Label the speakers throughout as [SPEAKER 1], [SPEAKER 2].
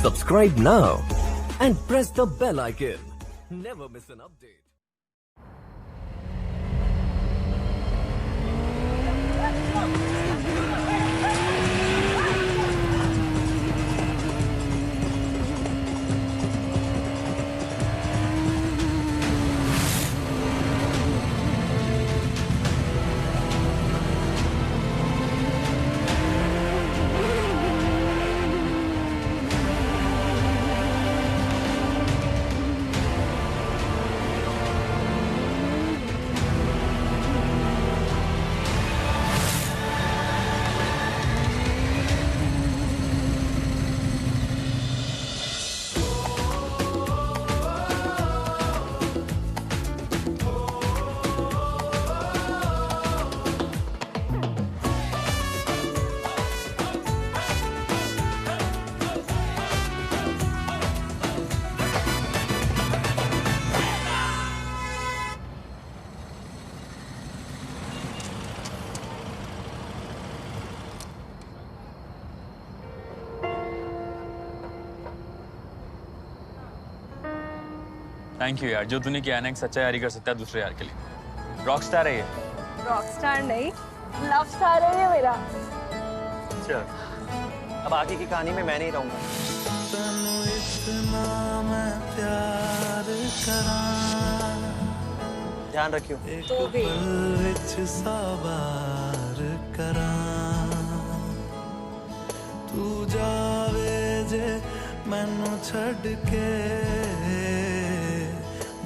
[SPEAKER 1] Subscribe now and press the bell icon. Never miss an update.
[SPEAKER 2] Thank you यार, जो तूने किया है ना, एक सच्चा यारी कर सकता है दूसरे यार के लिए। रॉक स्टार है ये।
[SPEAKER 3] रॉक स्टार नहीं, लव स्टार है ये मेरा।
[SPEAKER 2] चल,
[SPEAKER 4] अब आगे की कहानी में मैं नहीं रहूंगा। ध्यान रखियो।
[SPEAKER 3] तो भी
[SPEAKER 5] तू जावे जे मैनू छड़ के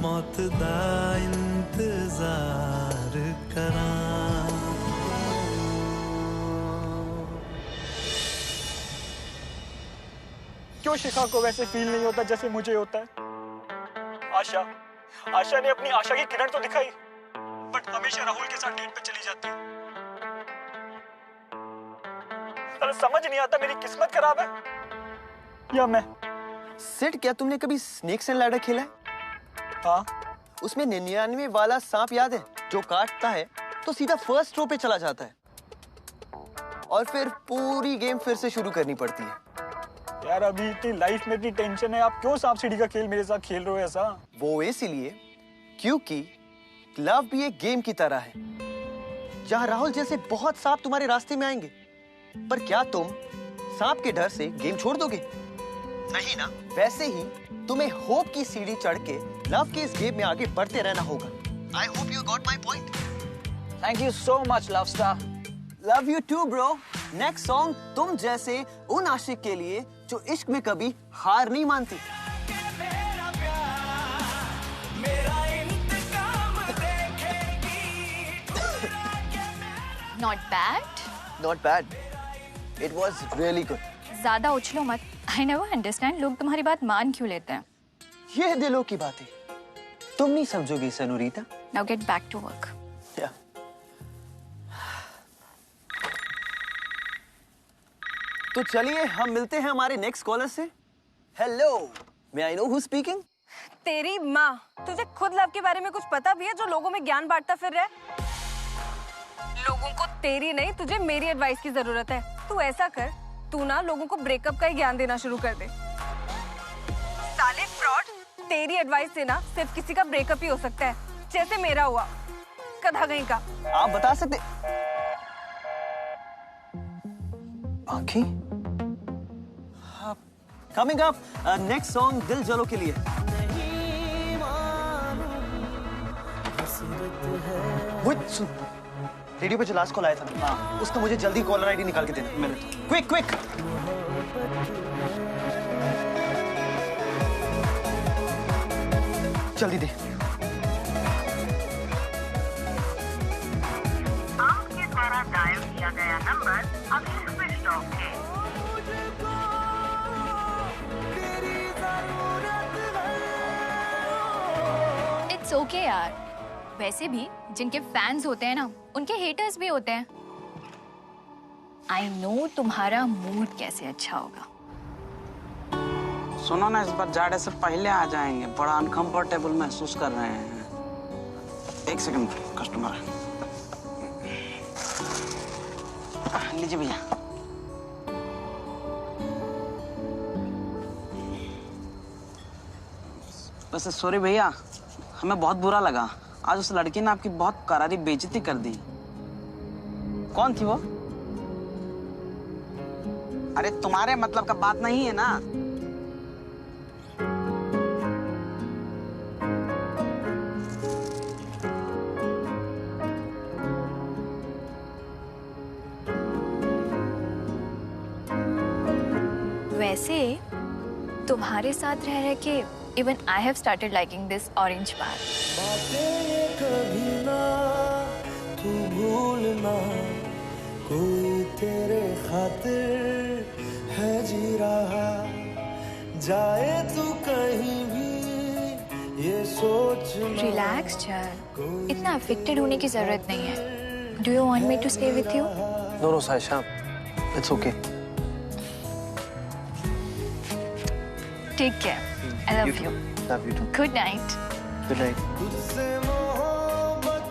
[SPEAKER 5] मौत दा इंतजार करा।
[SPEAKER 6] क्यों शिखा को वैसे फील नहीं होता जैसे मुझे होता है? आशा ने अपनी आशा की किरण तो दिखाई, बट हमेशा राहुल के साथ डेट पे चली जाती है। समझ नहीं आता मेरी किस्मत खराब है या मैं।
[SPEAKER 4] सिड, क्या तुमने कभी स्नेक्स एंड लैडर खेला है?
[SPEAKER 6] हाँ।
[SPEAKER 4] उसमें 99 वाला सांप याद है, जो काटता है तो सीधा फर्स्ट रो पे चला जाता है और फिर पूरी गेम फिर से शुरू करनी पड़ती है।
[SPEAKER 6] यार अभी इतनी लाइफ में इतनी टेंशन है, आप क्यों सांप सीढ़ी का खेल मेरे साथ खेल रहे हो ऐसा?
[SPEAKER 4] वो इसीलिए क्योंकि लव भी एक गेम की तरह है, जहां राहुल जैसे बहुत सांप तुम्हारे रास्ते में आएंगे, पर क्या तुम सांप के डर से गेम छोड़ दोगे? नहीं ना। वैसे ही तुम्हें होप की सीढ़ी चढ़ के लव के इस गेम में आगे बढ़ते रहना होगा। I hope you got my point.
[SPEAKER 7] Thank you so much, Love Star.
[SPEAKER 4] Love you too, bro. Next song तुम जैसे उन आशिक के लिए जो इश्क में कभी हार नहीं मानती।
[SPEAKER 8] Not bad.
[SPEAKER 4] Not bad. It was really good.
[SPEAKER 8] ज्यादा उछलो मत। I never understand लोग तुम्हारी बात मान क्यों लेते हैं।
[SPEAKER 4] ये दिलों की बातें तुम नहीं समझोगी सनोरीता।
[SPEAKER 8] Now get back to work.
[SPEAKER 4] Yeah. तो चलिए हम मिलते हैं हमारे नेक्स्ट कॉलर से। Hello, may I know who's speaking?
[SPEAKER 3] तेरी माँ, तुझे खुद लव के बारे में कुछ पता भी है जो लोगों में ज्ञान बांटता फिर रहा है? लोगों को तेरी नहीं, तुझे मेरी एडवाइस की जरूरत है। तू ऐसा कर, तू ना लोगों को ब्रेकअप का ही ज्ञान देना शुरू कर दे। साले फ्रॉड, तेरी एडवाइस से ना सिर्फ किसी का ब्रेकअप ही हो सकता है, जैसे मेरा हुआ। गधा कहीं का।
[SPEAKER 4] आप बता सकते? आँखें? कमिंग अप नेक्स्ट सॉन्ग दिल जलो के लिए। सुन, रेडियो पे जो लास्ट कॉल आया था ना, हाँ, उसको मुझे जल्दी कॉलर आईडी निकाल के देना। मैंने तो क्विक क्विक। जल्दी दे।
[SPEAKER 9] आपके द्वारा डायल किया गया नंबर अभी स्विच ऑफ है।
[SPEAKER 8] It's okay यार। वैसे भी जिनके फैंस होते हैं ना, उनके हेटर्स भी होते हैं। I know तुम्हारा मूड कैसे अच्छा होगा।
[SPEAKER 7] सुनो ना, इस बार जाड़े से पहले आ जाएंगे, बड़ा अनकंफर्टेबल महसूस कर रहे हैं। एक सेकंड, कस्टमर है। लीजिए भैया। वैसे सॉरी भैया, हमें बहुत बुरा लगा। आज उस लड़की ने आपकी बहुत करारी बेइज्जती कर दी। कौन थी वो? अरे तुम्हारे मतलब का बात नहीं है ना।
[SPEAKER 8] वैसे तुम्हारे साथ रह रह के even I have started liking this orange bar.
[SPEAKER 5] बातें कभी ना तू भूलना, कोई तेरे खातिर है जी रहा, जाए तू कहीं भी ये सोच।
[SPEAKER 8] रिलैक्स चल, इतना अफेक्टेड होने की जरूरत नहीं है। Do you want me to stay with you?
[SPEAKER 4] No no Saisha, it's okay.
[SPEAKER 8] Take care, I love you.
[SPEAKER 4] Love you too.
[SPEAKER 8] Good night.
[SPEAKER 4] Good night.
[SPEAKER 5] तुझसे मोहब्बत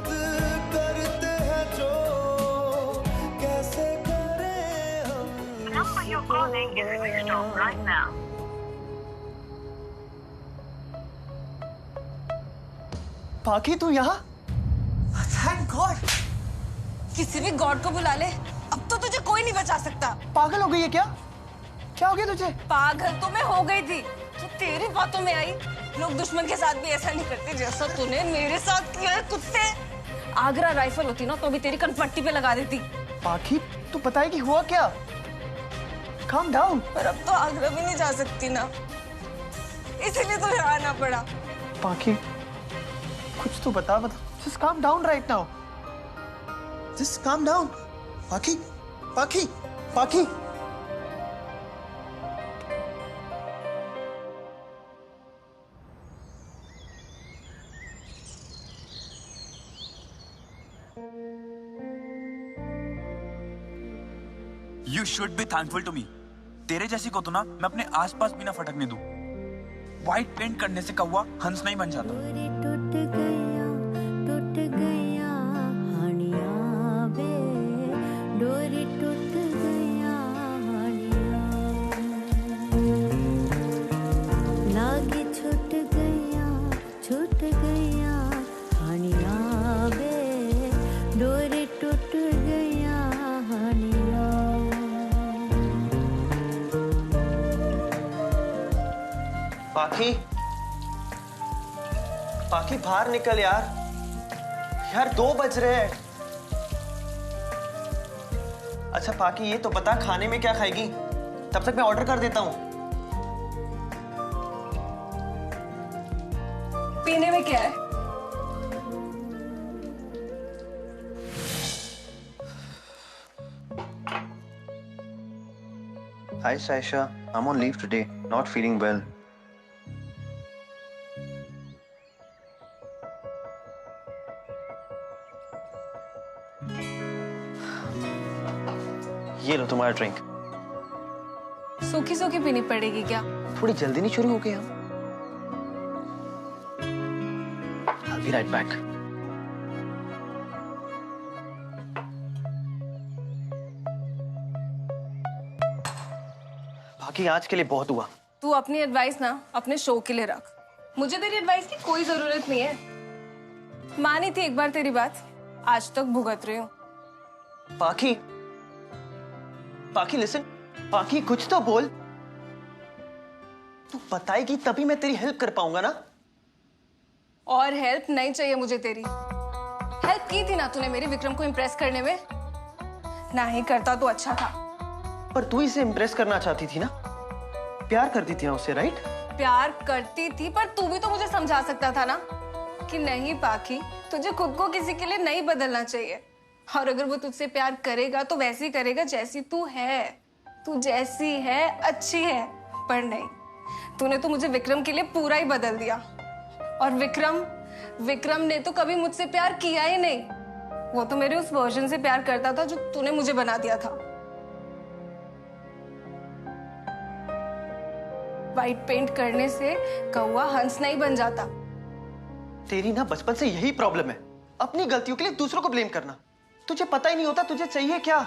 [SPEAKER 5] करते हैं जो, कैसे करें हम।
[SPEAKER 9] Number you're calling is switched off right now.
[SPEAKER 4] पाखी तू यहाँ? Thank God.
[SPEAKER 3] किसी भी गॉड को बुला ले, अब तो तुझे कोई नहीं बचा सकता।
[SPEAKER 4] पागल हो गई है क्या? क्या हो गया तुझे?
[SPEAKER 3] पागल तो मैं हो गई थी, तो तेरी बातों में आई। लोग दुश्मन के साथ भी ऐसा नहीं करते जैसा तूने मेरे साथ किया है। कुत्ते, आगरा राइफल होती ना तो अभी तेरी कनपट्टी पे लगा देती।
[SPEAKER 4] पाखी तू बताएगी हुआ क्या? Calm down।
[SPEAKER 3] पर अब तो आगरा भी नहीं जा सकती ना, इसीलिए तो यहाँ आना पड़ा।
[SPEAKER 4] पाखी कुछ तो बता। Just calm down right now। Just calm down। पाखी, पाखी, पाखी।
[SPEAKER 10] You should be thankful to me। तेरे जैसी को तो ना मैं अपने आसपास भी ना फटकने दूं। व्हाइट पेंट करने से कौवा हंस नहीं बन जाता।
[SPEAKER 11] टूट गया हानिया बे, डोरी टूट गया हानिया, लागी छूट गया हानिया बे, डोरी टूट गया हानिया।
[SPEAKER 4] पाखी, पाखी बाहर निकल यार। यार 2 बज रहे हैं। अच्छा पाखी ये तो बता खाने में क्या खाएगी? तब तक मैं ऑर्डर कर देता हूँ।
[SPEAKER 3] पीने में क्या है?
[SPEAKER 4] Hi Saisha, I'm on leave today, not feeling well. ये लो तुम्हारा ड्रिंक।
[SPEAKER 3] सूखी सूखी पीनी पड़ेगी क्या?
[SPEAKER 4] थोड़ी जल्दी नहीं शुरू हो गए हम? I'll be right back। बाकी आज के लिए बहुत हुआ।
[SPEAKER 3] तू अपनी एडवाइस ना अपने शो के लिए रख, मुझे तेरी एडवाइस की कोई जरूरत नहीं है। मानी थी एक बार तेरी बात, आज तक भुगत रही हूँ।
[SPEAKER 4] पाखी, पाखी लिसन, पाखी कुछ तो बोल। तू बताएगी तभी मैं तेरी हेल्प कर पाऊंगा ना।
[SPEAKER 3] और हेल्प नहीं चाहिए मुझे तेरी। हेल्प की थी ना तूने मेरी विक्रम को इम्प्रेस करने में, ना ही करता तो अच्छा था।
[SPEAKER 4] पर तू इसे इम्प्रेस करना चाहती थी ना, प्यार करती थी ना उससे, राइट?
[SPEAKER 3] प्यार करती थी, पर तू भी तो मुझे समझा सकता था ना कि नहीं पाखी, तुझे खुद को किसी के लिए नहीं बदलना चाहिए। और अगर वो तुझसे प्यार करेगा तो वैसे ही करेगा जैसी तू है। तू जैसी है अच्छी है, पर नहीं, तूने तो मुझे विक्रम के लिए पूरा ही बदल दिया। और विक्रम ने तो कभी मुझसे प्यार किया ही नहीं। वो तो मेरे उस वर्जन से प्यार करता था जो तूने मुझे बना दिया था। व्हाइट पेंट करने से कौवा हंस नहीं बन जाता।
[SPEAKER 4] तेरी ना बचपन से यही प्रॉब्लम है, अपनी गलतियों के लिए दूसरों को ब्लेम करना। तुझे पता ही नहीं होता तुझे चाहिए क्या।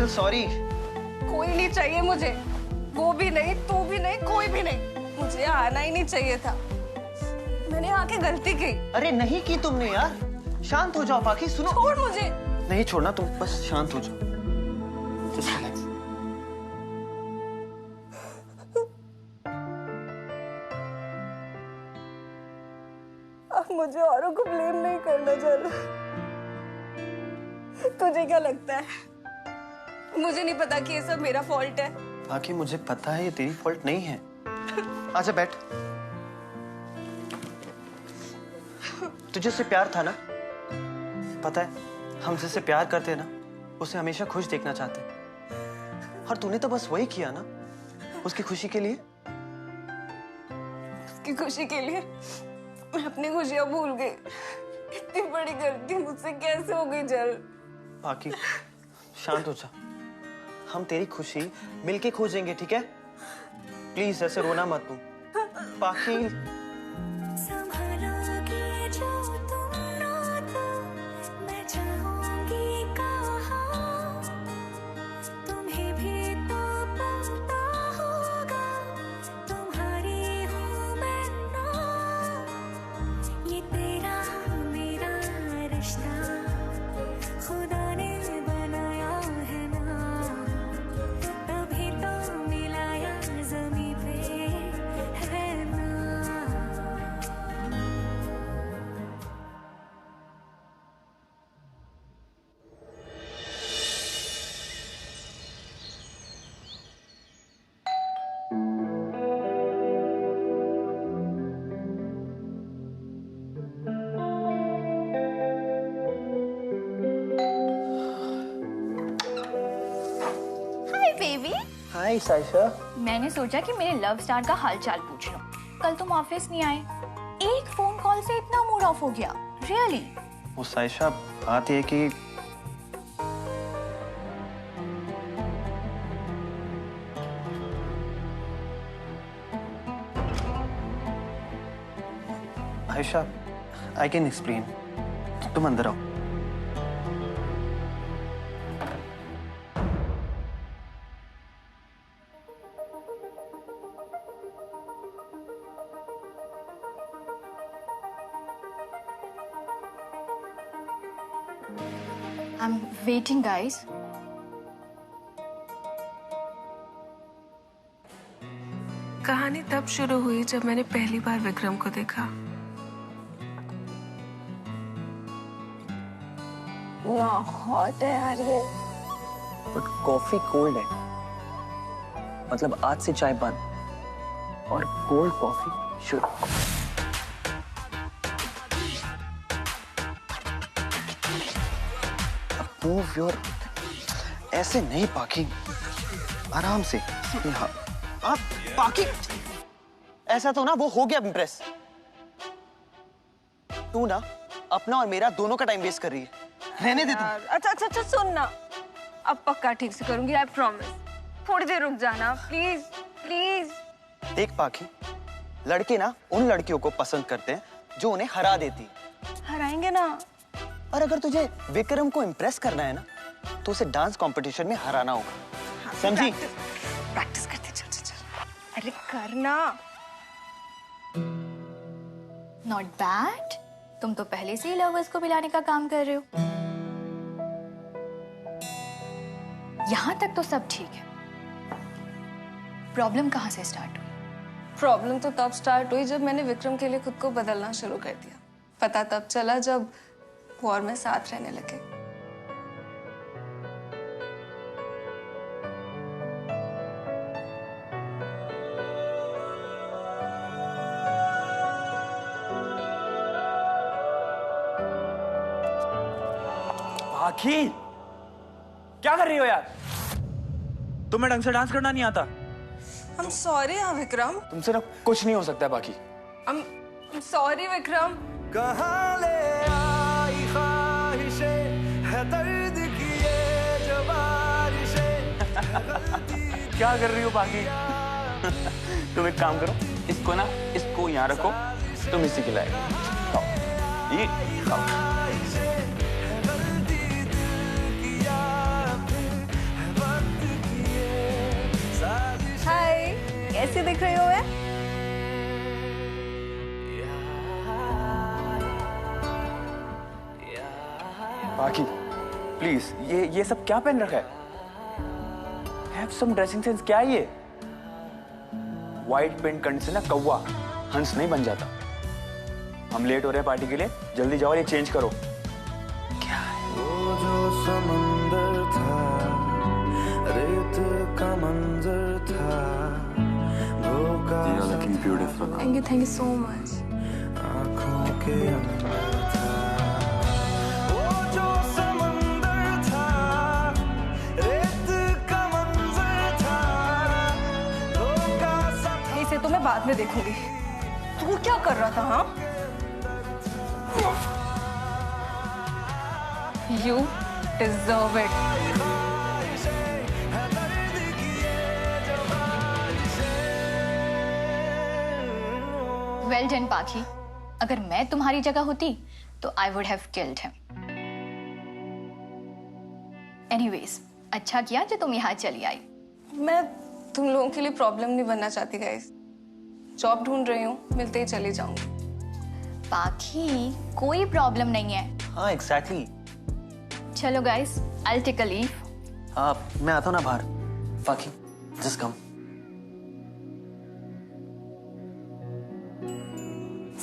[SPEAKER 4] Feel sorry.
[SPEAKER 3] कोई नहीं चाहिए मुझे, वो भी नहीं, तू भी नहीं, कोई भी नहीं। मुझे आना ही नहीं चाहिए था। मैंने आके गलती की।
[SPEAKER 4] अरे नहीं की तुमने यार, शांत हो जाओ पाखी। सुनो,
[SPEAKER 3] छोड़ मुझे।
[SPEAKER 4] नहीं छोड़ना, तुम बस शांत हो जाओ। Just relax.
[SPEAKER 3] अब मुझे औरों को ब्लेम नहीं करना चाहिए। तुझे क्या लगता है मुझे नहीं पता कि ये सब मेरा फॉल्ट है?
[SPEAKER 4] बाकी मुझे पता है ये तेरी फॉल्ट नहीं है। आजा बैठ। तुझे उससे प्यार था ना? पता है हम जिससे प्यार करते हैं ना उसे हमेशा खुश देखना चाहते हैं, और तूने तो बस वही किया ना उसकी खुशी के लिए।
[SPEAKER 3] उसकी खुशी के लिए मैं अपनी खुशियां भूल गई। इतनी बड़ी गलती मुझसे कैसे हो गई जल?
[SPEAKER 4] बाकी शांत हो जा, हम तेरी खुशी मिलके खोजेंगे, ठीक है? प्लीज ऐसे रोना मत तू। बाकी हाय साइशा।
[SPEAKER 8] मैंने सोचा कि मेरे लव स्टार का हालचाल पूछ लूं। कल तुम ऑफिस नहीं आए, एक फोन कॉल से इतना मूड ऑफ हो गया। रियली?
[SPEAKER 4] वो साइशा, बात ये कि आयशा, आई कैन एक्सप्लेन। तुम अंदर आओ।
[SPEAKER 8] I'm waiting, guys.
[SPEAKER 3] कहानी तब शुरू हुई जब मैंने पहली बार विक्रम को देखा। हॉट है यार ये।
[SPEAKER 4] बट कॉफी कोल्ड है, मतलब आज से चाय बंद और कोल्ड कॉफी शुरू। मूव योर, ऐसे नहीं पाकी, आराम से। हाँ आप पाकी, ऐसा तो ना वो हो गया इम्प्रेस। तू ना अपना और मेरा दोनों का टाइम वेस्ट कर रही है, रहने दे तू।
[SPEAKER 3] अच्छा अच्छा अच्छा सुन ना, अब पक्का ठीक से करूंगी, आई प्रॉमिस। थोड़ी देर रुक जाना प्लीज प्लीज।
[SPEAKER 4] देख पाकी, लड़के ना उन लड़कियों को पसंद करते हैं जो उन्हें हरा देती।
[SPEAKER 3] हराएंगे ना।
[SPEAKER 4] और अगर तुझे विक्रम को इम्प्रेस करना है ना तो उसे डांस कंपटीशन में हराना होगा, समझी?
[SPEAKER 3] प्रैक्टिस करते चल चल चल। अरे करना।
[SPEAKER 8] Not bad. तुम तो पहले से ही लवर्स को मिलाने का काम कर रहे हो। यहां तक तो सब ठीक है। प्रॉब्लम कहां से स्टार्ट हुई?
[SPEAKER 3] प्रॉब्लम तो तब स्टार्ट हुई जब मैंने विक्रम के लिए खुद को बदलना शुरू कर दिया। पता तब चला जब वो और मैं साथ रहने लगे।
[SPEAKER 10] आखिर क्या कर रही हो यार? तुम्हें ढंग से डांस करना नहीं आता?
[SPEAKER 3] I'm sorry हाँ विक्रम।
[SPEAKER 10] तुमसे ना कुछ नहीं हो सकता बाकी।
[SPEAKER 3] I'm sorry Vikram.
[SPEAKER 5] कहाँ ले आई ख्वाहिशें, है दर्द की ये जो बारिशें।
[SPEAKER 10] क्या कर रही हो बाकी? तुम एक काम करो, इसको ना इसको यहाँ रखो, तुम इसी के लायक। खाओ ये खाओ।
[SPEAKER 3] कैसी दिख रही हो मैं?
[SPEAKER 10] बाकी प्लीज ये सब क्या पहन रखा है? Have some dressing sense. क्या है ये? व्हाइट पेंट करने से ना कौवा हंस नहीं बन जाता। हम लेट हो रहे हैं पार्टी के लिए, जल्दी जाओ और ये चेंज करो। क्या है?
[SPEAKER 5] वो जो समंदर था, रेत का मंजर था, धोखा
[SPEAKER 3] थैंक यू सो मच।
[SPEAKER 5] आंखों के अंदर था, वो जो समंदर था, रेत का मंजर था, धोखा सा था।
[SPEAKER 3] इसे तो मैं बाद में देखूंगी। तू क्या कर रहा था? हाँ, You deserve it.
[SPEAKER 8] Well done, पाखी। अगर मैं तुम्हारी जगह होती तो I would have killed him. Anyways, अच्छा किया जो तुम यहाँ चली आई।
[SPEAKER 3] मैं तुम लोगों के लिए प्रॉब्लम नहीं बनना चाहती गाइस। जॉब ढूंढ रही हूँ, मिलते ही चली जाऊंगी।
[SPEAKER 8] पाखी, कोई प्रॉब्लम नहीं है।
[SPEAKER 4] हाँ एग्जैक्टली।
[SPEAKER 8] चलो guys, I'll take a leave.
[SPEAKER 4] हाँ मैं आता हूँ ना बाहर। बाकी जस्ट कम।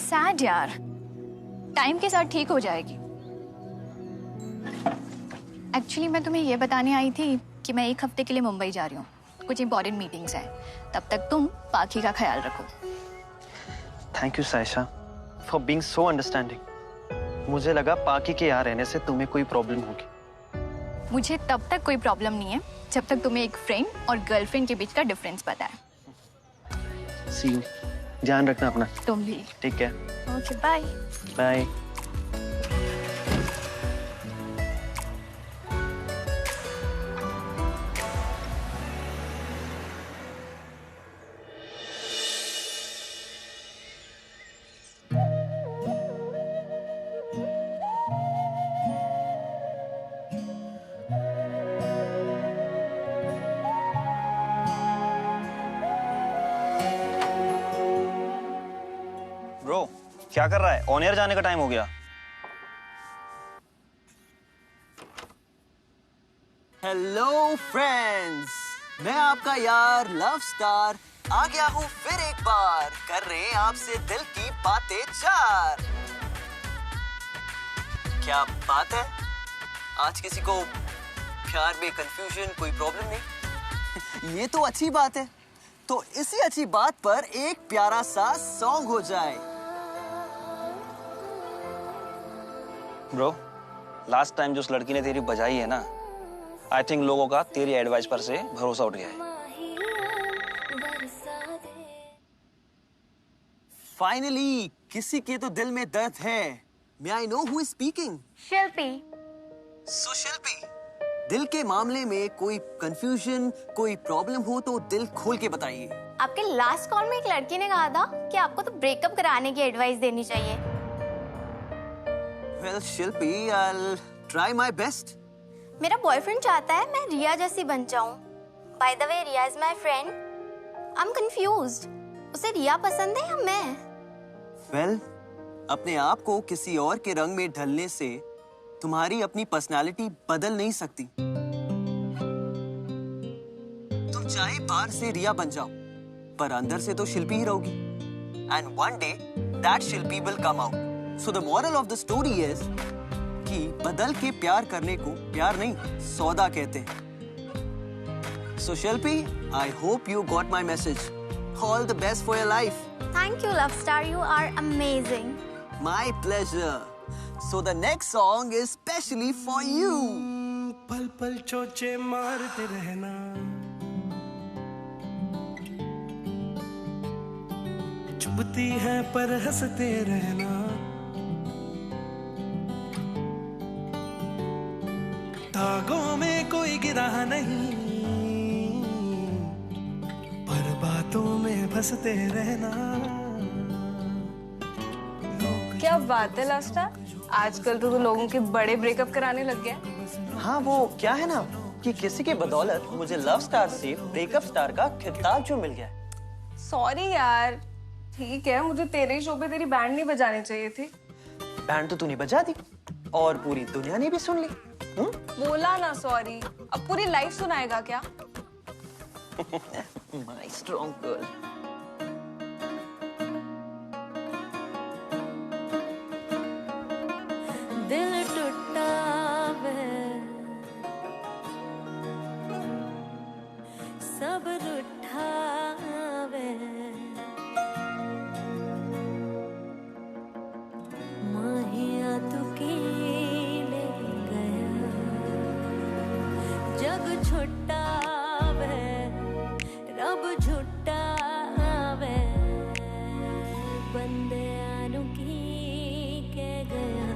[SPEAKER 8] सैड यार, टाइम के साथ ठीक हो जाएगी। एक्चुअली मैं तुम्हें ये बताने आई थी कि मैं 1 हफ्ते के लिए मुंबई जा रही हूँ। कुछ इंपॉर्टेंट मीटिंग्स हैं। तब तक तुम पाखी का ख्याल रखो।
[SPEAKER 4] Thank you Saisha for being so understanding. मुझे लगा पाकी के यहाँ रहने से तुम्हें कोई प्रॉब्लम होगी।
[SPEAKER 8] मुझे तब तक कोई प्रॉब्लम नहीं है जब तक तुम्हें एक फ्रेंड और गर्लफ्रेंड के बीच का डिफरेंस पता है।
[SPEAKER 4] सी यू। ध्यान रखना अपना।
[SPEAKER 8] तुम भी।
[SPEAKER 4] ठीक है।
[SPEAKER 8] Okay bye.
[SPEAKER 4] बाय।
[SPEAKER 12] ब्रो क्या कर रहा है? ऑन एयर जाने का टाइम हो गया।
[SPEAKER 4] हेलो फ्रेंड्स, मैं आपका यार लव स्टार आ गया हूँ फिर एक बार। कर रहे हैं आपसे दिल की बातें चार। क्या बात है? आज किसी को प्यार में कंफ्यूजन, कोई प्रॉब्लम नहीं? ये तो अच्छी बात है। तो इसी अच्छी बात पर एक प्यारा सा सॉन्ग हो जाए।
[SPEAKER 12] ब्रो लास्ट टाइम जो उस लड़की ने तेरी बजाई है ना, आई थिंक लोगों का तेरी एडवाइस पर से भरोसा उठ गया है।
[SPEAKER 4] फाइनली किसी के तो दिल में दर्द है। May I know who is speaking?
[SPEAKER 13] Shilpi.
[SPEAKER 4] So Shilpi, दिल के मामले में कोई कंफ्यूजन, कोई प्रॉब्लम हो तो दिल खोल के बताइए।
[SPEAKER 13] आपके लास्ट कॉल में एक लड़की ने कहा था कि आपको तो ब्रेकअप कराने की एडवाइस देनी चाहिए।
[SPEAKER 4] Well, Shilpi, I'll try my best.
[SPEAKER 13] मेरा बॉयफ्रेंड चाहता है मैं रिया जैसी बन जाऊं। By the way, Riya is my friend. I'm confused. उसे रिया पसंद है या मैं?
[SPEAKER 4] Well, अपने आप को किसी और के रंग में ढलने से तुम्हारी अपनी पर्सनालिटी बदल नहीं सकती। तुम चाहे बाहर से रिया बन जाओ, पर अंदर से तो शिल्पी ही रहोगी। And one day, that Shilpi will come out. So the moral of the story is कि बदल के प्यार करने को प्यार नहीं, सौदा कहते हैं। So Shilpi, I hope you got my message. All the best for your life.
[SPEAKER 13] Thank you, love star. You are amazing.
[SPEAKER 4] My pleasure. So the next song is specially for you.
[SPEAKER 5] पल पल चोचे मारते रहना, चुभती है पर हंसते रहना, धागों में कोई गिरा नहीं, पर बातों में फंसते रहना।
[SPEAKER 3] क्या बात है लास्टा, आजकल तो लोगों के बड़े ब्रेकअप कराने लग गया।
[SPEAKER 4] हाँ वो क्या है ना कि किसी के बदौलत मुझे लव स्टार से ब्रेकअप स्टार का खिताब जो मिल गया।
[SPEAKER 3] सॉरी यार। ठीक है, मुझे तेरे ही शो पे तेरी बैंड नहीं बजानी चाहिए थी।
[SPEAKER 4] बैंड तो तूने बजा दी और पूरी दुनिया ने भी सुन ली।
[SPEAKER 3] बोला ना सॉरी, अब पूरी लाइफ सुनाएगा क्या?
[SPEAKER 4] My strong girl.
[SPEAKER 11] दिल टूटा वे सब रूठा वे माहिया तू की ले गया जग छोटा वे रब झूठा वे बंदे आनु की के गया।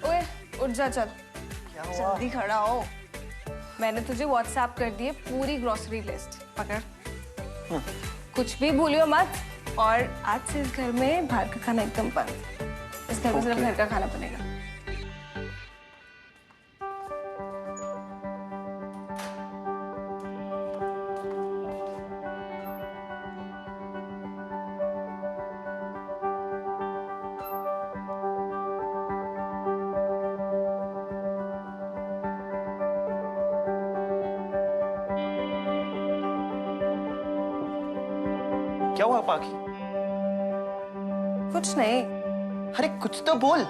[SPEAKER 3] ओए उठ जा, चल जल्दी खड़ा हो। मैंने तुझे व्हाट्सएप कर दी है पूरी ग्रोसरी लिस्ट, पकड़। कुछ भी भूलियो मत, और आज से इस घर में बाहर का खाना एकदम बंद। इस घर में सिर्फ घर का खाना बनेगा।
[SPEAKER 4] क्या हुआ पाकी?
[SPEAKER 3] कुछ नहीं।
[SPEAKER 4] अरे कुछ तो बोल।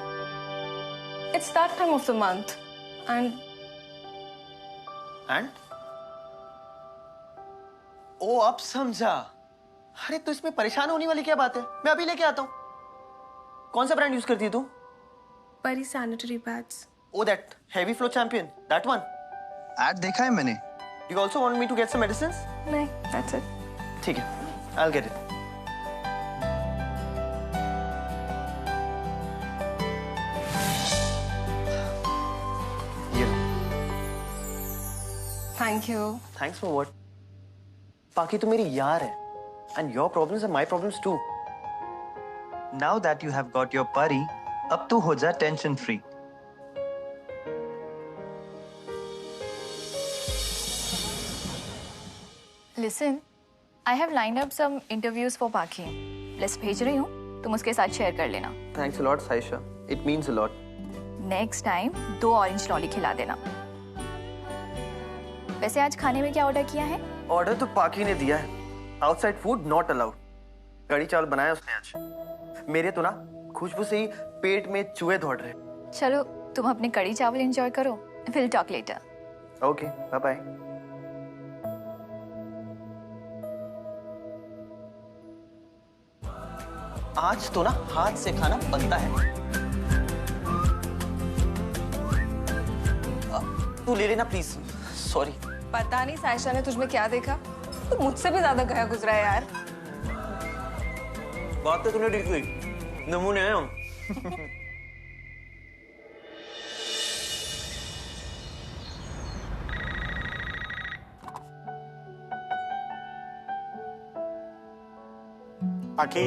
[SPEAKER 3] It's that time of the month and
[SPEAKER 4] ओ अब समझा। अरे तो इसमें परेशान होने वाली क्या बात है, मैं अभी लेके आता हूँ। कौन सा ब्रांड यूज करती है तू?
[SPEAKER 3] परी sanitary pads.
[SPEAKER 4] Oh, that heavy flow champion, that one.
[SPEAKER 14] Add देखा है मैंने।
[SPEAKER 4] You also want me to get some medicines?
[SPEAKER 3] नहीं, that's it.
[SPEAKER 4] ठीक है, I'll get it. ये लो।
[SPEAKER 3] Thank you.
[SPEAKER 4] Thanks for what? पाकी तो मेरी यार है, and your problems are my problems too.
[SPEAKER 14] Now that you have got your pari, अब तू हो जा tension free.
[SPEAKER 8] Listen, I have lined up some interviews for Paki. List भेज रही हूँ, तुम उसके साथ शेयर कर लेना।
[SPEAKER 4] Thanks a lot, Saisha. It means a lot.
[SPEAKER 8] Next time 2 orange lolly खिला देना। वैसे आज खाने में क्या ऑर्डर किया है?
[SPEAKER 4] ऑर्डर तो पाकी ने दिया है। Outside food not allowed. कड़ी चावल बनाया उसने आज। मेरे तो ना खुशबू से ही पेट में चूहे दौड़ रहे।
[SPEAKER 8] चलो तुम अपने कड़ी चावल एंजॉय करो। We'll talk later.
[SPEAKER 4] Okay, bye bye. आज तो ना हाथ से खाना बनता है। तू ले लेना प्लीज। सॉरी।
[SPEAKER 3] पता नहीं साइशा ने तुझमें क्या देखा, तू मुझसे भी ज्यादा गया गुजरा है यार।
[SPEAKER 4] बात तो तूने ठीक हुई, नमूने हैं हम।
[SPEAKER 6] Paki,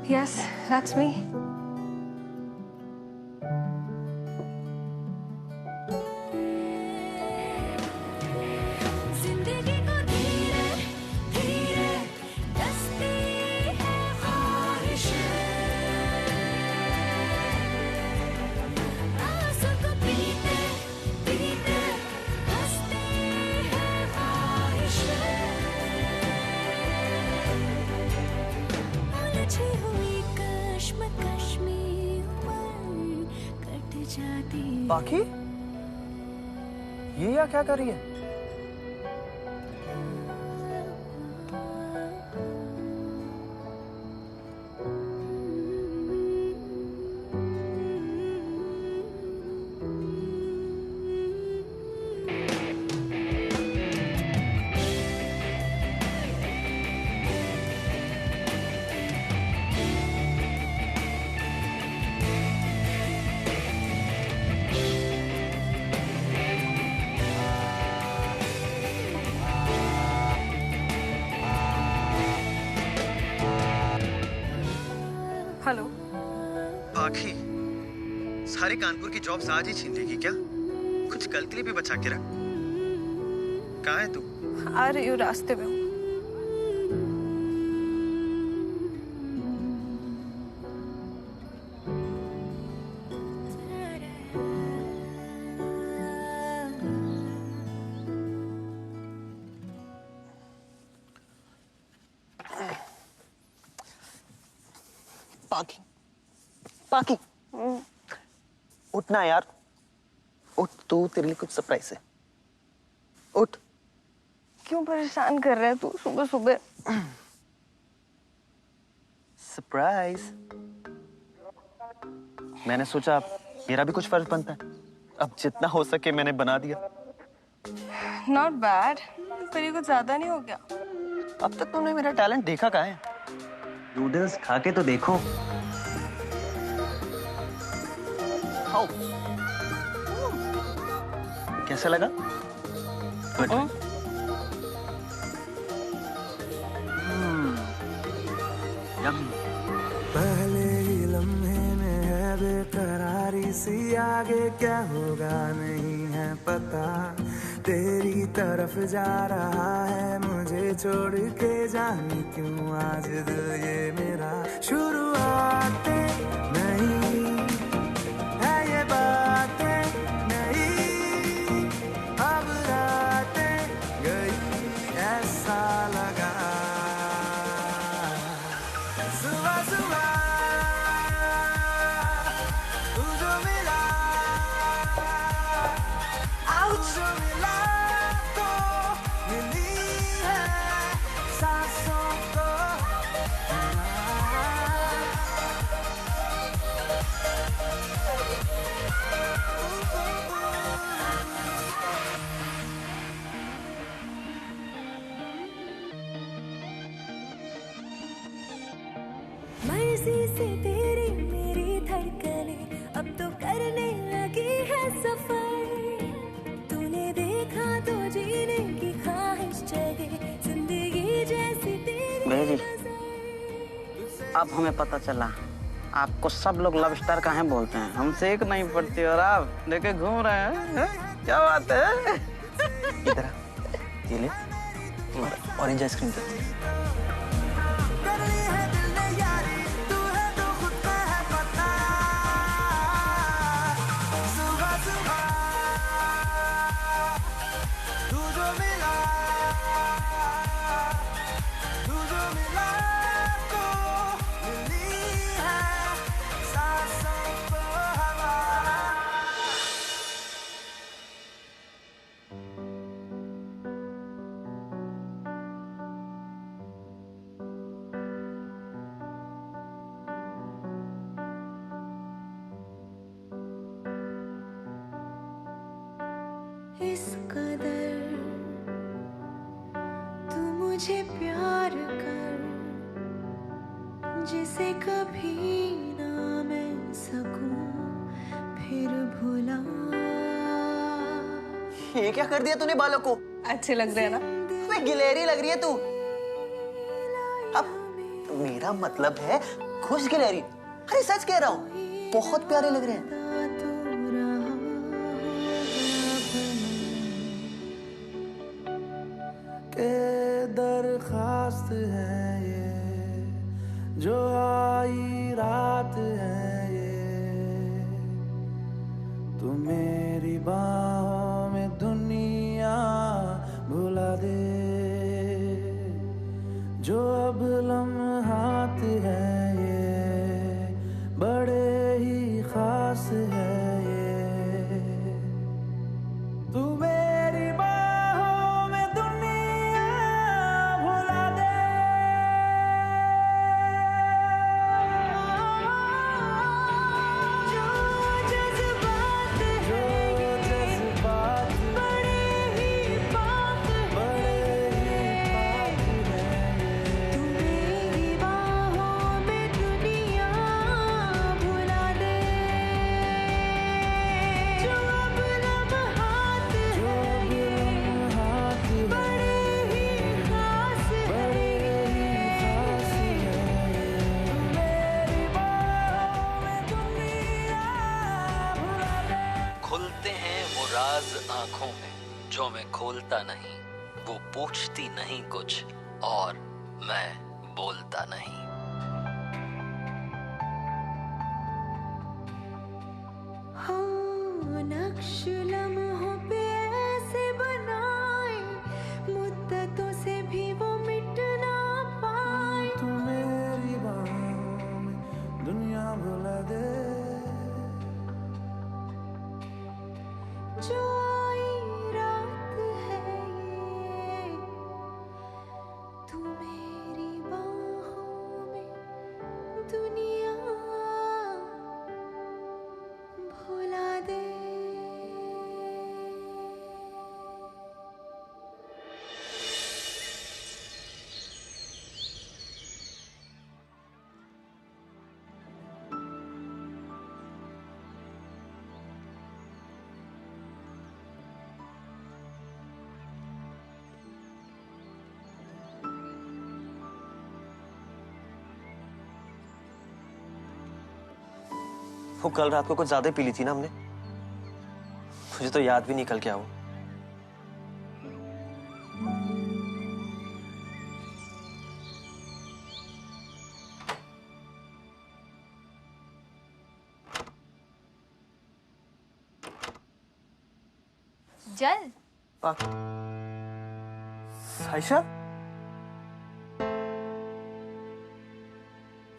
[SPEAKER 3] Yes, that's me.
[SPEAKER 11] जिंदगी को धीरे धीरे दस्ती है ख्वाहिशें, आंसू को पीते पीते हंसती है ख्वाहिशें, उलझी हुई कश्मकश में उम्र कट जाती।
[SPEAKER 4] पाकी, ये क्या कर रही है?
[SPEAKER 3] हेलो।
[SPEAKER 4] पाखी, सारे कानपुर की जॉब्स आज ही छीन लेगी क्या? कुछ कल के लिए भी बचा के रख। कहाँ है तू?
[SPEAKER 3] आ रही हूँ, रास्ते में हूँ।
[SPEAKER 4] पाखी, पाखी, उठना यार, उठ। तू, तेरे लिए कुछ सरप्राइज है, उठ।
[SPEAKER 3] क्यों परेशान कर रहा है तू सुबह सुबह?
[SPEAKER 4] सरप्राइज। मैंने सोचा मेरा भी कुछ फर्ज बनता है, अब जितना हो सके मैंने बना दिया।
[SPEAKER 3] नॉट बैड, पर ये कुछ ज्यादा नहीं हो गया?
[SPEAKER 4] अब तक तुमने मेरा टैलेंट देखा कहाँ है?
[SPEAKER 14] नूडल्स खा के तो देखो।
[SPEAKER 4] खाओ। कैसा लगा?
[SPEAKER 5] पहले ही लम्हे में है बेकरारी सी, आगे क्या होगा नहीं है पता। तेरी तरफ जा रहा है, मुझे छोड़ के जाने क्यों आज दिल ये मेरा। शुरुआतें नहीं है ये बातें नहीं, अब रातें गई ऐसा लगा। सुबह सुबह तू जो मिला, जो मिला तो मिली है सांसों को।
[SPEAKER 11] मर्जी से तेरी मेरी धड़कने अब तो करने लगी है सफर। तूने देखा तो जीने की ख्वाहिश जगे, जिंदगी जैसी तेरी।
[SPEAKER 7] बेबी, अब हमें पता चला आपको सब लोग लव स्टार काहे बोलते हैं। हमसे एक नहीं पड़ती और आप लेके घूम रहे हैं, क्या बात है?
[SPEAKER 4] इधर ये ले, ऑरेंज आइसक्रीम दे।
[SPEAKER 11] इस कदर तू मुझे प्यार कर, जिसे कभी ना मैं सकूं फिर भुला।
[SPEAKER 4] ये क्या कर दिया तूने बालों को?
[SPEAKER 3] अच्छे लग रहे हैं ना?
[SPEAKER 4] वे गिलहरी लग रही है तू। अब मेरा मतलब है खुश गिलहरी। अरे सच कह रहा हूँ, बहुत प्यारे लग रहे हैं।
[SPEAKER 5] के दरखास्त है ये, जो आई रात है ये, तू मेरी बाहों में दुनिया भुला दे। जो अब लम्हात है ये, बड़े ही खास है ये, तू मेरी बाहों में दुनिया भुला दे। जो जज्बात बड़े ही पाक है, तू मेरी बाहों में
[SPEAKER 1] जो मैं खोलता नहीं, वो पूछती नहीं कुछ और मैं बोलता नहीं।
[SPEAKER 11] हाँ, नक्श लम्हों पे ऐसे बनाए, मुद्दतों से भी वो मिट ना पाए।
[SPEAKER 5] तू मेरी बाहों में दुनिया भुला दे,
[SPEAKER 11] जो आई रात है ये, तू मेरी बाहों में दुनिया भुला दे।
[SPEAKER 4] वो कल रात को कुछ ज्यादा पी ली थी ना हमने, मुझे तो याद भी नहीं कल क्या हुआ।
[SPEAKER 8] जल
[SPEAKER 4] साइशा,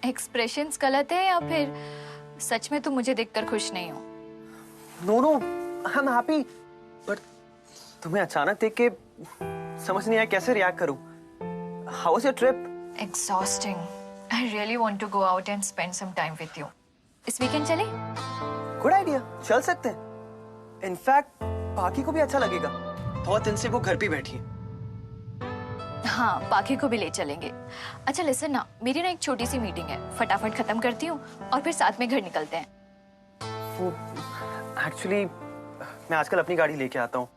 [SPEAKER 8] एक्सप्रेशंस गलत है या फिर सच में तुम मुझे देखकर खुश नहीं हो?
[SPEAKER 4] No no, I am happy, but तुम्हें अचानक देख के समझ नहीं आया कैसे रिएक्ट करूं। How was your trip?
[SPEAKER 8] Exhausting. I really want to go out and spend some time with you. इस वीकेंड चले?
[SPEAKER 4] गुड आइडिया, चल सकते हैं। इनफैक्ट पाकी को भी अच्छा लगेगा, बहुत दिन से वो घर पे बैठी है।
[SPEAKER 8] हाँ, पाखी को भी ले चलेंगे। अच्छा लिसन ना, मेरी ना एक छोटी सी मीटिंग है, फटाफट खत्म करती हूँ और फिर साथ में घर निकलते हैं।
[SPEAKER 4] वो एक्चुअली मैं आजकल अपनी गाड़ी लेके आता हूँ,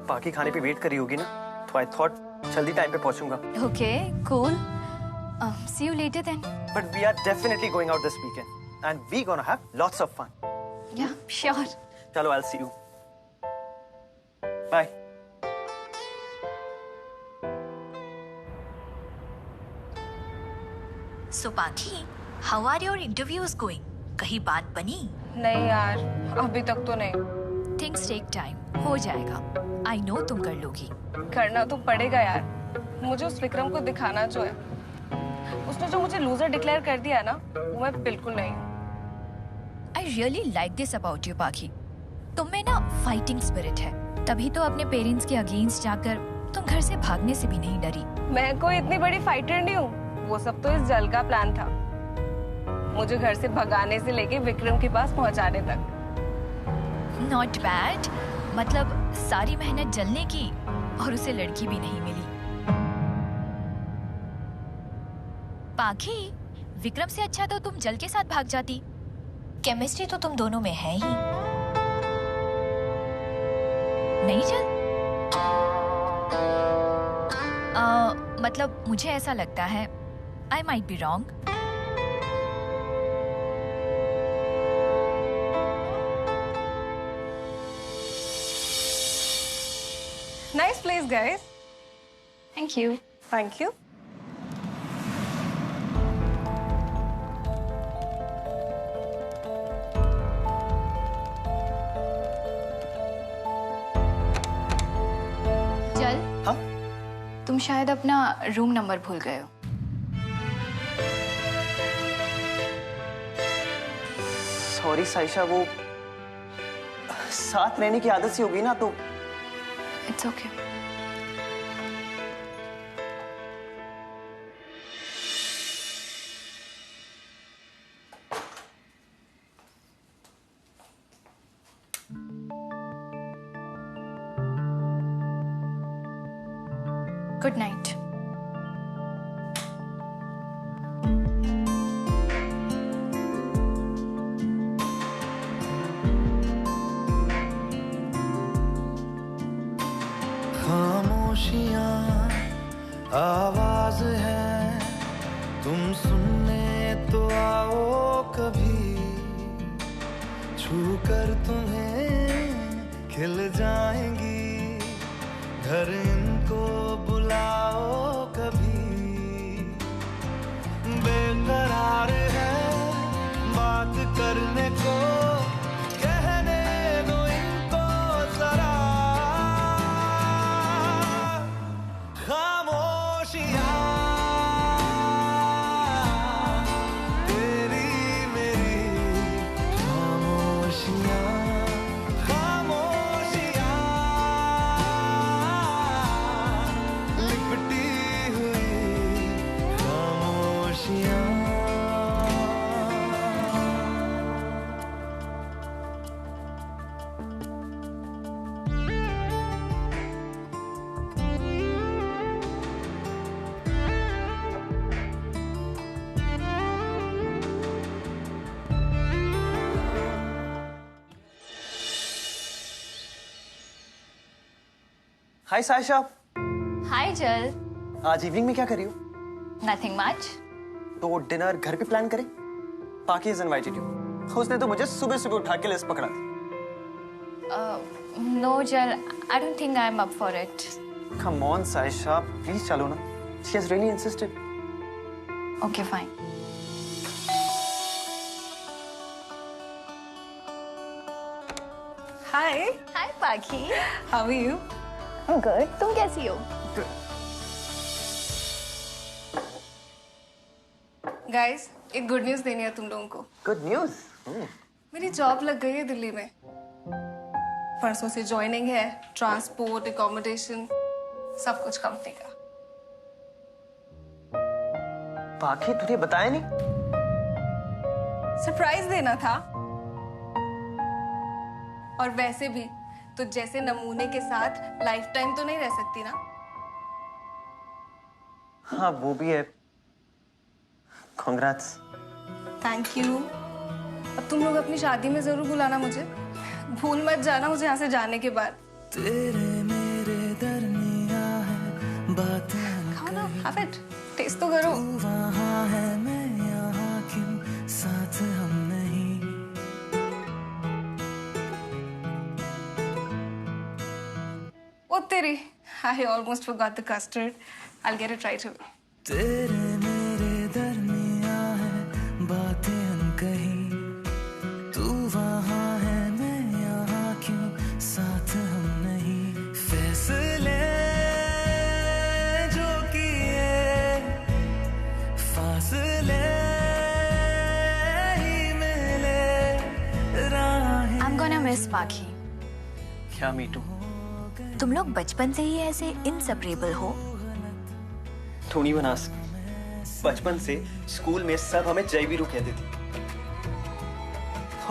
[SPEAKER 4] पाकी खाने पे वेट कर रही होगी ना, तो आई थॉट जल्दी टाइम पे पहुंचूंगा।
[SPEAKER 8] Okay, cool. See you later then.
[SPEAKER 4] But we are definitely going out this weekend and we gonna have lots of fun.
[SPEAKER 8] Yeah, sure.
[SPEAKER 4] चलो, I will see you. Bye.
[SPEAKER 15] So Pakhi, how are your interviews going? कहीं बात बनी?
[SPEAKER 3] नहीं यार, अभी तक तो नहीं।
[SPEAKER 15] Things take time, हो जाएगा। I know तुम कर लोगी।
[SPEAKER 3] करना तो पड़ेगा यार, मुझे उस विक्रम को दिखाना जो है। उसने जो मुझे लूजर डिक्लेयर कर दिया ना, वो मैं बिल्कुल नहीं हूँ।
[SPEAKER 15] I really like this about you, Pakhi. तुम में ना फाइटिंग स्पिरिट है, तभी तो अपने पेरेंट्स के अगेंस्ट जाकर तुम घर से भागने से भी नहीं डरी।
[SPEAKER 3] मैं कोई इतनी बड़ी फाइटर नहीं हूँ, वो सब तो इस जल का प्लान था, मुझे घर से भगाने से लेके विक्रम के पास पहुंचाने तक।
[SPEAKER 15] नॉट बैड, मतलब सारी मेहनत जलने की और उसे लड़की भी नहीं मिली। पाखी, विक्रम से अच्छा तो तुम जल के साथ भाग जाती। केमिस्ट्री तो तुम दोनों में है ही नहीं जल? मतलब मुझे ऐसा लगता है, I might be wrong.
[SPEAKER 3] Nice place, guys.
[SPEAKER 8] Thank you.
[SPEAKER 3] Thank you.
[SPEAKER 8] चल।
[SPEAKER 4] हाँ?
[SPEAKER 8] तुम शायद अपना रूम नंबर भूल गए हो।
[SPEAKER 4] सॉरी साइशा, वो साथ रहने की आदत सी हो गई ना, तो
[SPEAKER 8] इट्स ओके। Good night.
[SPEAKER 5] खामोशियाँ आवाज है, तुम सुनने तो आओ कभी, छू कर तुम्हें खिल जाएंगी, घर इनको बुलाओ कभी। बेकरार है बात करने को, कहने दो इनको जरा। खामोशियां तेरी मेरी, खामोशियां खामोशियां लिपटी हुई खामोशियां।
[SPEAKER 4] हाय सायशा।
[SPEAKER 8] हाय जल।
[SPEAKER 4] आज इवनिंग में क्या कर रही हो?
[SPEAKER 8] Nothing much.
[SPEAKER 4] तो डिनर घर पे प्लान करें? पाकी इज इनवाइटेड यू। उसने तो मुझे सुबह सुबह उठा के लिस्ट पकड़ा दी।
[SPEAKER 8] नो जल, I don't think I am up for it.
[SPEAKER 4] Come on Saisha, please चलो ना। She has really insisted.
[SPEAKER 8] Okay fine.
[SPEAKER 3] Hi.
[SPEAKER 8] Hi Pakhi.
[SPEAKER 3] How are you?
[SPEAKER 8] Good. तुम कैसी हो?
[SPEAKER 3] गाइस, एक गुड न्यूज देनी है तुम लोगों को।
[SPEAKER 4] Good news?
[SPEAKER 3] मेरी जॉब लग गई है दिल्ली में। परसों से ज्वाइनिंग है, ट्रांसपोर्ट, एकोमोडेशन, सब कुछ कंपनी का।
[SPEAKER 4] पाखी तुझे बताया नहीं?
[SPEAKER 3] सरप्राइज देना था। और वैसे भी तो जैसे नमूने के साथ लाइफ टाइम तो नहीं रह सकती ना।
[SPEAKER 4] हाँ वो भी है। कांग्रेट्स।
[SPEAKER 3] Thank you. अब तुम लोग अपनी शादी में जरूर बुलाना मुझे। भूल मत जाना मुझे यहाँ से जाने के बाद।
[SPEAKER 5] तेरे मेरे दरमिया है बातें,
[SPEAKER 3] खाओ ना, हैव इट, टेस्ट तो करो।
[SPEAKER 5] तू वहाँ है मैं यहाँ, क्यों साथ हम नहीं।
[SPEAKER 3] ओ तेरी, I almost forgot the custard. I'll get it right away.
[SPEAKER 5] तेरे मेरे दरमिया है बातें अनकही, तू वहाँ है मैं यहाँ, क्यों साथ हम नहीं। फैसले जो किए फासले ही मिले राहें।
[SPEAKER 15] I'm gonna miss पाखी।
[SPEAKER 4] क्या मीटू?
[SPEAKER 15] तुम लोग बचपन से ही ऐसे इनसेपरेबल हो?
[SPEAKER 4] थोड़ी बनास। बचपन से स्कूल में सब हमें जय वीरू कहते थे।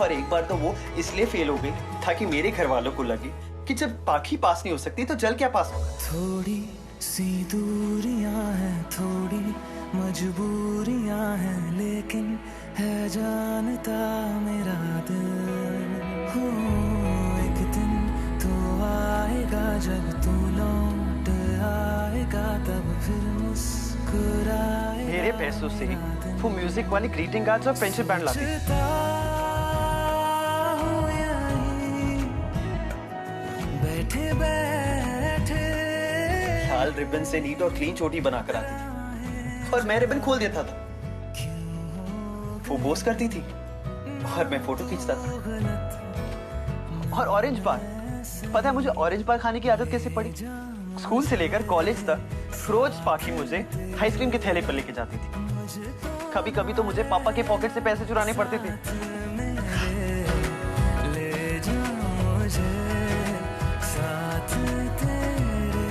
[SPEAKER 4] और एक बार तो वो इसलिए फेल हो गई ताकि मेरे घर वालों को लगे कि जब पाखी पास नहीं हो सकती तो जल क्या पास होगा।
[SPEAKER 5] थोड़ी सी दूरियां हैं, थोड़ी मजबूरियां हैं, लेकिन है जानता मेरा दिल। हो एक दिन तो आएगा जब तू लौट आएगा, तब फिर मुस्कुराएगा।
[SPEAKER 4] मेरे पैसों से वो म्यूजिक वाली ग्रीटिंग कार्ड्स और फ्रेंडशिप बैंड लाती थी।
[SPEAKER 5] बैठे बैठे
[SPEAKER 4] लाल रिबन से नीट और क्लीन चोटी बनाकर आती थी और मैं रिबन खोल देता था। वो बोस करती थी और मैं फोटो खींचता था। और ऑरेंज बार, पता है मुझे ऑरेंज बार खाने की आदत कैसे पड़ी? स्कूल से लेकर कॉलेज तक रोज पाखी मुझे आइसक्रीम के थैले पर लेके जाती थी। कभी कभी तो मुझे पापा के पॉकेट से पैसे चुराने पड़ते थे।
[SPEAKER 5] ले जा मुझे साथ तेरे।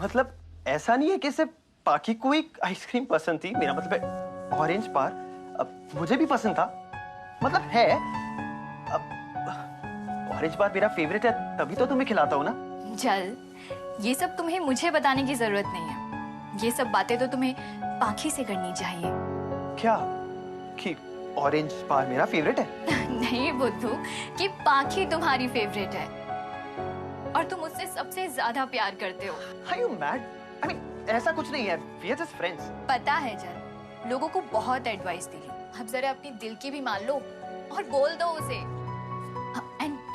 [SPEAKER 4] मतलब ऐसा नहीं है कि सिर्फ पाखी को ही आइसक्रीम पसंद थी, मेरा मतलब है ऑरेंज बार अब मुझे भी पसंद था। मतलब है, अब ऑरेंज बार मेरा फेवरेट है तभी तो तुम्हें खिलाता हूँ ना।
[SPEAKER 8] जल, ये सब तुम्हें मुझे बताने की जरूरत नहीं है। ये सब बातें तो तुम्हें पाखी से करनी चाहिए।
[SPEAKER 4] क्या कि ऑरेंज बार मेरा फेवरेट है?
[SPEAKER 8] नहीं बुद्धू, कि पाखी तुम्हारी फेवरेट है और तुम उससे सबसे ज्यादा प्यार करते हो।
[SPEAKER 4] Are you mad? I mean, ऐसा कुछ नहीं है, we are just friends.
[SPEAKER 8] पता है जल, लोगों को बहुत एडवाइस दी है। अब जरा अपनी दिल की भी मान लो और बोल दो उसे।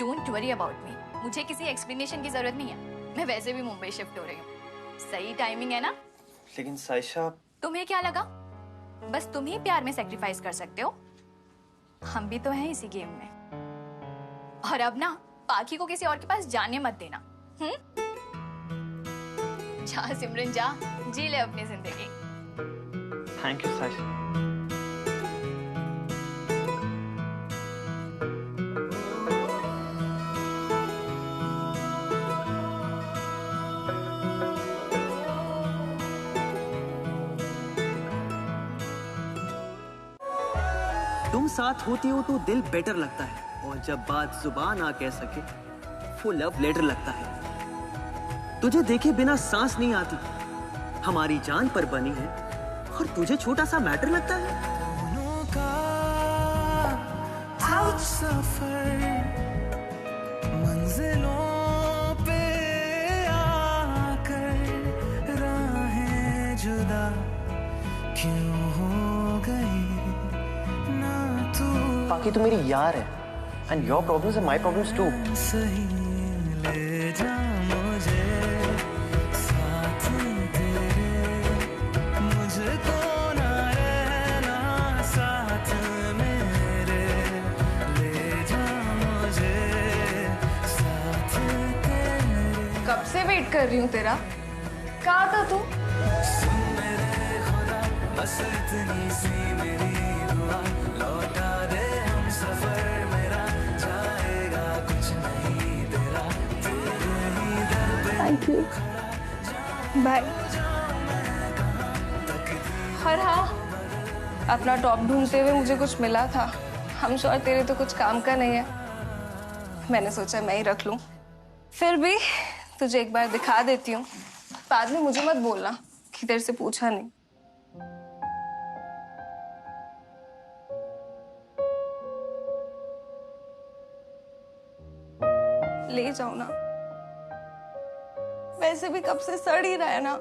[SPEAKER 8] डोंट वरी अबाउट मी, मुझे किसी एक्सप्लेनेशन की जरूरत नहीं है। मैं वैसे भी मुंबई शिफ्ट हो रही हूँ, सही टाइमिंग है ना?
[SPEAKER 4] लेकिन साइशा,
[SPEAKER 8] तुम्हें क्या लगा बस तुम ही प्यार में सेक्रीफाइस कर सकते हो? हम भी तो हैं इसी गेम में। और अब ना पाखी को किसी और के पास जाने मत देना। जा सिमरन जा, जी ले अपनी जिंदगी।
[SPEAKER 4] Thank you Saisha. तुम साथ होती हो तो दिल बेटर लगता है, और जब बात जुबान आ कह सके वो लव लेटर लगता है। तुझे देखे बिना सांस नहीं आती, हमारी जान पर बनी है, और तुझे छोटा सा मैटर लगता है।
[SPEAKER 5] सफर मंजिलों पे आकर राहें जुदा क्यों हो गई ना तू।
[SPEAKER 4] बाकी तू मेरी यार है, and your problems are my problems too.
[SPEAKER 5] सही ले जा मुझे साथ तेरे, मुझको ना रहना साथ मेरे, ले जा मुझे साथ तेरे।
[SPEAKER 3] कब से वेट कर रही हूँ तेरा, कहाँ था तू?
[SPEAKER 5] सुन मेरे खुदा बस इतनी सी मेरी दुआ, लौटा दे हम सफर मेरा, जाएगा कुछ नहीं तेरा, तेरे ही दर पे।
[SPEAKER 3] Thank you, bye. और हाँ, अपना टॉप ढूंढते हुए मुझे कुछ मिला था। हम श्योर तेरे तो कुछ काम का नहीं है, मैंने सोचा मैं ही रख लूं। फिर भी तुझे एक बार दिखा देती हूँ, बाद में मुझे मत बोलना कि तेरे से पूछा नहीं। ले जाओ ना, वैसे भी कब से सड़ ही रहा है ना।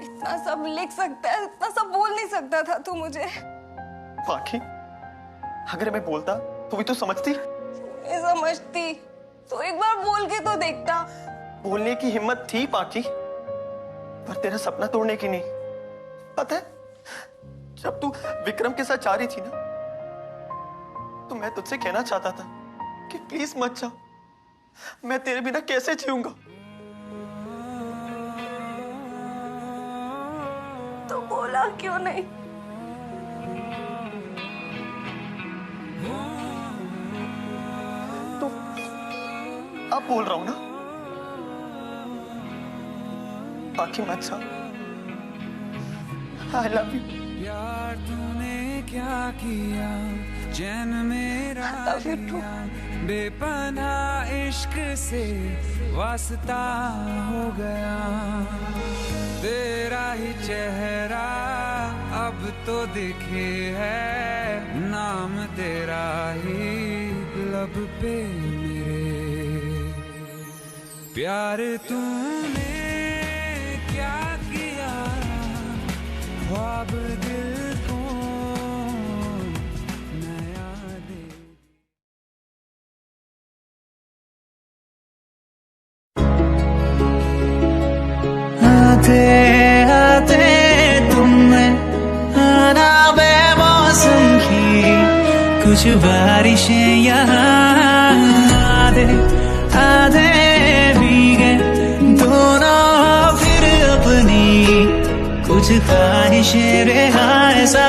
[SPEAKER 3] इतना सब लिख सकता है, इतना सब बोल नहीं सकता था तू मुझे।
[SPEAKER 4] बाकी अगर मैं बोलता तो भी तो समझती।
[SPEAKER 3] नहीं समझती तो एक बार बोल के तो देखता।
[SPEAKER 4] बोलने की हिम्मत थी पाकी, पर तेरा सपना तोड़ने की नहीं। पता है, जब तू विक्रम के साथ जा रही थी ना, तो मैं तुझसे कहना चाहता था कि प्लीज मत जा, मैं तेरे बिना कैसे जीऊंगा।
[SPEAKER 3] तो बोला क्यों नहीं?
[SPEAKER 4] तो अब बोल रहा हूं ना, बाकी मत जा। I love you.
[SPEAKER 5] यार तूने क्या किया, चैन मेरा लिया, बेपनाह इश्क से वास्ता हो गया, तेरा ही चेहरा अब तो दिखे है, नाम तेरा ही लब पे मेरे, प्यार तूने क्या किया, ख्वाब दिल को नया दे। आते आते तुमने आना बेमौसम की कुछ बारिशें यहाँ, आधे आधे भीगे दोनों फिर अपनी कुछ ख्वाहिशें रहा ऐसा